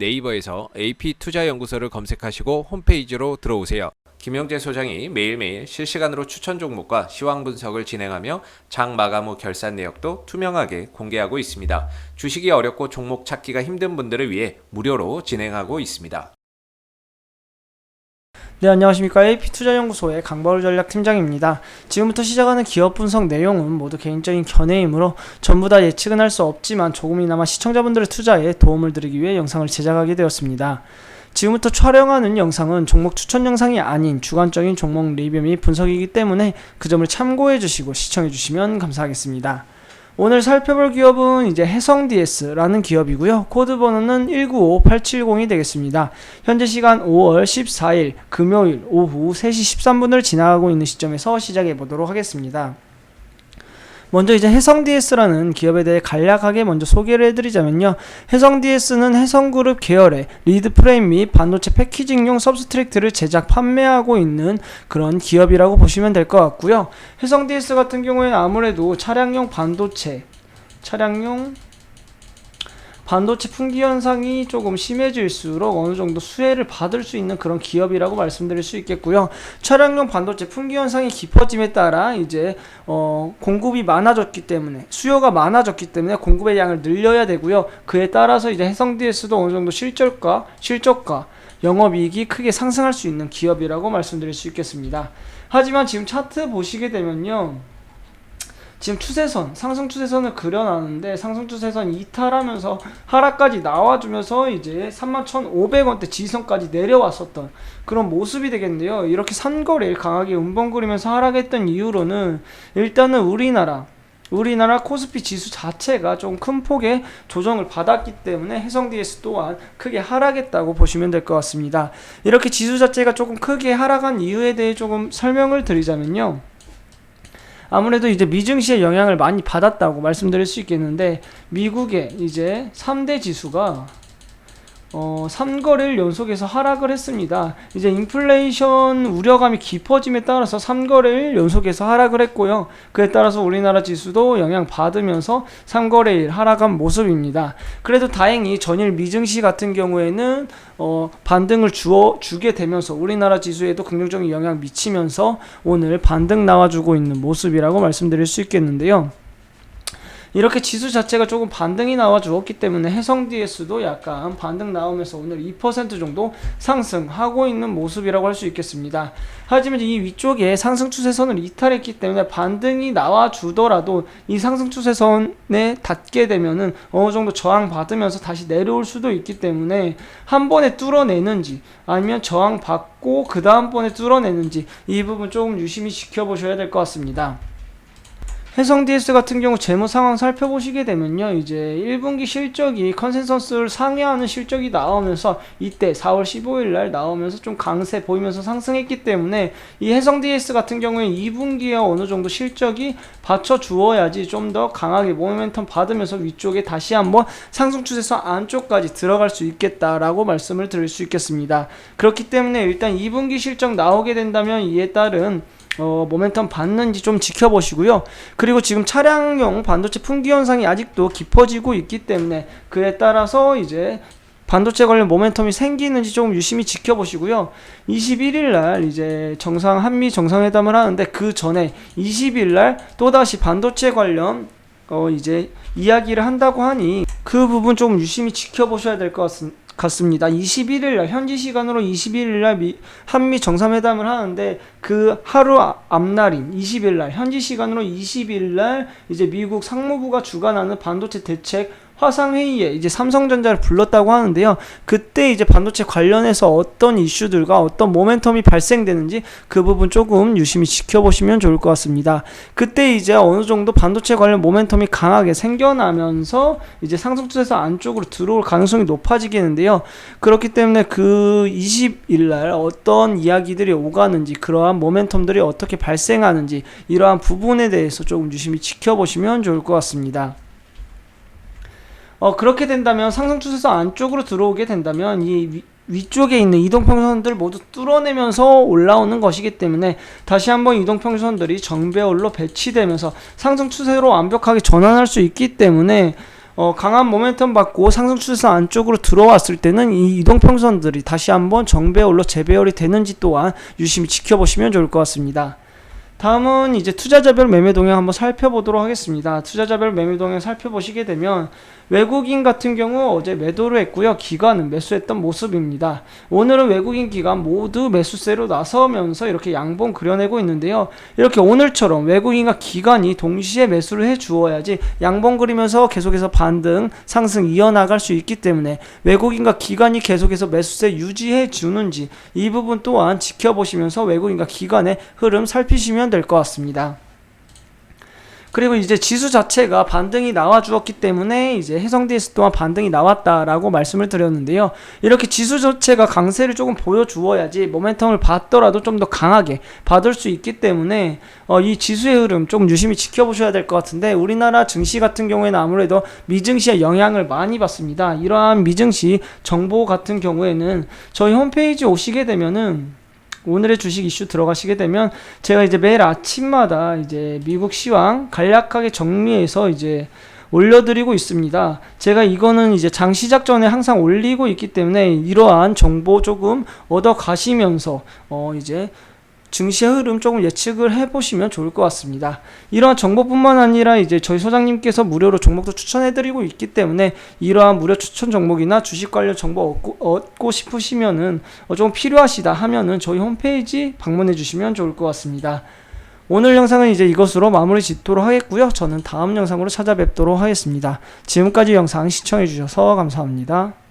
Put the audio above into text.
네이버에서 AP투자연구소를 검색하시고 홈페이지로 들어오세요. 김영재 소장이 매일매일 실시간으로 추천 종목과 시황 분석을 진행하며 장 마감 후 결산 내역도 투명하게 공개하고 있습니다. 주식이 어렵고 종목 찾기가 힘든 분들을 위해 무료로 진행하고 있습니다. 네, 안녕하십니까. AP투자연구소의 강바울 전략팀장입니다. 지금부터 시작하는 기업 분석 내용은 모두 개인적인 견해이므로 전부 다 예측은 할 수 없지만 조금이나마 시청자분들의 투자에 도움을 드리기 위해 영상을 제작하게 되었습니다. 지금부터 촬영하는 영상은 종목 추천 영상이 아닌 주관적인 종목 리뷰 및 분석이기 때문에 그 점을 참고해 주시고 시청해 주시면 감사하겠습니다. 오늘 살펴볼 기업은 이제 해성DS라는 기업이고요. 코드 번호는 195870이 되겠습니다. 현재 시간 5월 14일 금요일 오후 3시 13분을 지나가고 있는 시점에서 시작해 보도록 하겠습니다. 먼저 이제 해성DS라는 기업에 대해 간략하게 먼저 소개를 해드리자면요. 해성DS는 해성그룹 계열의 리드프레임 및 반도체 패키징용 서브스트랙트를 제작 판매하고 있는 그런 기업이라고 보시면 될 것 같고요. 해성DS 같은 경우에는 아무래도 차량용 반도체 품귀 현상이 조금 심해질수록 어느 정도 수혜를 받을 수 있는 그런 기업이라고 말씀드릴 수 있겠고요. 차량용 반도체 품귀 현상이 깊어짐에 따라 이제 공급이 많아졌기 때문에 수요가 많아졌기 때문에 공급의 양을 늘려야 되고요. 그에 따라서 이제 해성DS도 어느 정도 실적과 영업이익이 크게 상승할 수 있는 기업이라고 말씀드릴 수 있겠습니다. 하지만 지금 차트 보시게 되면요. 지금 추세선, 상승 추세선을 그려놨는데 상승 추세선 이탈하면서 하락까지 나와주면서 이제 31,500원대 지지선까지 내려왔었던 그런 모습이 되겠는데요. 이렇게 산거래를 강하게 음봉그리면서 하락했던 이유로는 일단은 우리나라 코스피 지수 자체가 좀 큰 폭의 조정을 받았기 때문에 해성DS 또한 크게 하락했다고 보시면 될 것 같습니다. 이렇게 지수 자체가 조금 크게 하락한 이유에 대해 조금 설명을 드리자면요. 아무래도 이제 미증시의 영향을 많이 받았다고 말씀드릴 수 있겠는데 미국의 이제 3대 지수가 3거래일 연속해서 하락을 했습니다. 이제 인플레이션 우려감이 깊어짐에 따라서 3거래일 연속해서 하락을 했고요. 그에 따라서 우리나라 지수도 영향받으면서 3거래일 하락한 모습입니다. 그래도 다행히 전일 미증시 같은 경우에는 반등을 주게 되면서 우리나라 지수에도 긍정적인 영향 미치면서 오늘 반등 나와주고 있는 모습이라고 말씀드릴 수 있겠는데요. 이렇게 지수 자체가 조금 반등이 나와 주었기 때문에 해성DS도 약간 반등 나오면서 오늘 2% 정도 상승하고 있는 모습이라고 할 수 있겠습니다. 하지만 이 위쪽에 상승 추세선을 이탈했기 때문에 반등이 나와 주더라도 이 상승 추세선에 닿게 되면은 어느 정도 저항 받으면서 다시 내려올 수도 있기 때문에 한 번에 뚫어내는지 아니면 저항 받고 그 다음번에 뚫어내는지 이 부분 조금 유심히 지켜보셔야 될 것 같습니다. 해성DS 같은 경우 재무 상황 살펴보시게 되면요. 이제 1분기 실적이 컨센서스를 상회하는 실적이 나오면서 이때 4월 15일 날 나오면서 좀 강세 보이면서 상승했기 때문에 이 해성DS 같은 경우에 2분기에 어느 정도 실적이 받쳐주어야지 좀 더 강하게 모멘텀 받으면서 위쪽에 다시 한번 상승 추세선 안쪽까지 들어갈 수 있겠다라고 말씀을 드릴 수 있겠습니다. 그렇기 때문에 일단 2분기 실적 나오게 된다면 이에 따른 모멘텀 받는지 좀 지켜보시고요. 그리고 지금 차량용 반도체 품귀 현상이 아직도 깊어지고 있기 때문에 그에 따라서 이제 반도체 관련 모멘텀이 생기는지 조금 유심히 지켜보시고요. 21일날 이제 한미 정상회담을 하는데 그 전에 20일날 또다시 반도체 관련 이제 이야기를 한다고 하니 그 부분 조금 유심히 지켜보셔야 될 것 같습니다. 21일날 현지 시간으로 21일날 한미 정상회담을 하는데 그 하루 앞날인 20일날 현지 시간으로 20일날 이제 미국 상무부가 주관하는 반도체 대책 화상회의에 이제 삼성전자를 불렀다고 하는데요. 그때 이제 반도체 관련해서 어떤 이슈들과 어떤 모멘텀이 발생되는지 그 부분 조금 유심히 지켜보시면 좋을 것 같습니다. 그때 이제 어느 정도 반도체 관련 모멘텀이 강하게 생겨나면서 이제 상승 추세선 안쪽으로 들어올 가능성이 높아지겠는데요. 그렇기 때문에 그 20일날 어떤 이야기들이 오가는지 그러한 모멘텀들이 어떻게 발생하는지 이러한 부분에 대해서 조금 유심히 지켜보시면 좋을 것 같습니다. 그렇게 된다면 상승 추세선 안쪽으로 들어오게 된다면 이 위쪽에 있는 이동평선들 모두 뚫어내면서 올라오는 것이기 때문에 다시 한번 이동평선들이 정배열로 배치되면서 상승 추세로 완벽하게 전환할 수 있기 때문에 강한 모멘텀 받고 상승 추세선 안쪽으로 들어왔을 때는 이 이동평선들이 다시 한번 정배열로 재배열이 되는지 또한 유심히 지켜보시면 좋을 것 같습니다. 다음은 이제 투자자별 매매 동향 한번 살펴보도록 하겠습니다. 투자자별 매매 동향 살펴보시게 되면 외국인 같은 경우 어제 매도를 했고요. 기관은 매수했던 모습입니다. 오늘은 외국인 기관 모두 매수세로 나서면서 이렇게 양봉 그려내고 있는데요. 이렇게 오늘처럼 외국인과 기관이 동시에 매수를 해 주어야지 양봉 그리면서 계속해서 반등 상승 이어나갈 수 있기 때문에 외국인과 기관이 계속해서 매수세 유지해 주는지 이 부분 또한 지켜보시면서 외국인과 기관의 흐름 살피시면 될 것 같습니다. 그리고 이제 지수 자체가 반등이 나와 주었기 때문에 이제 해성 DS 또한 반등이 나왔다라고 말씀을 드렸는데요. 이렇게 지수 자체가 강세를 조금 보여주어야지 모멘텀을 받더라도 좀 더 강하게 받을 수 있기 때문에 이 지수의 흐름 조금 유심히 지켜보셔야 될 것 같은데, 우리나라 증시 같은 경우에는 아무래도 미증시의 영향을 많이 받습니다. 이러한 미증시 정보 같은 경우에는 저희 홈페이지 오시게 되면은 오늘의 주식 이슈 들어가시게 되면 제가 이제 매일 아침마다 이제 미국 시황 간략하게 정리해서 이제 올려드리고 있습니다. 제가 이거는 이제 장 시작 전에 항상 올리고 있기 때문에 이러한 정보 조금 얻어 가시면서 이제 증시의 흐름 조금 예측을 해보시면 좋을 것 같습니다. 이러한 정보뿐만 아니라 이제 저희 소장님께서 무료로 종목도 추천해드리고 있기 때문에 이러한 무료 추천 종목이나 주식 관련 정보 얻고 싶으시면은 좀 필요하시다 하면은 저희 홈페이지 방문해 주시면 좋을 것 같습니다. 오늘 영상은 이제 이것으로 마무리 짓도록 하겠고요. 저는 다음 영상으로 찾아뵙도록 하겠습니다. 지금까지 영상 시청해 주셔서 감사합니다.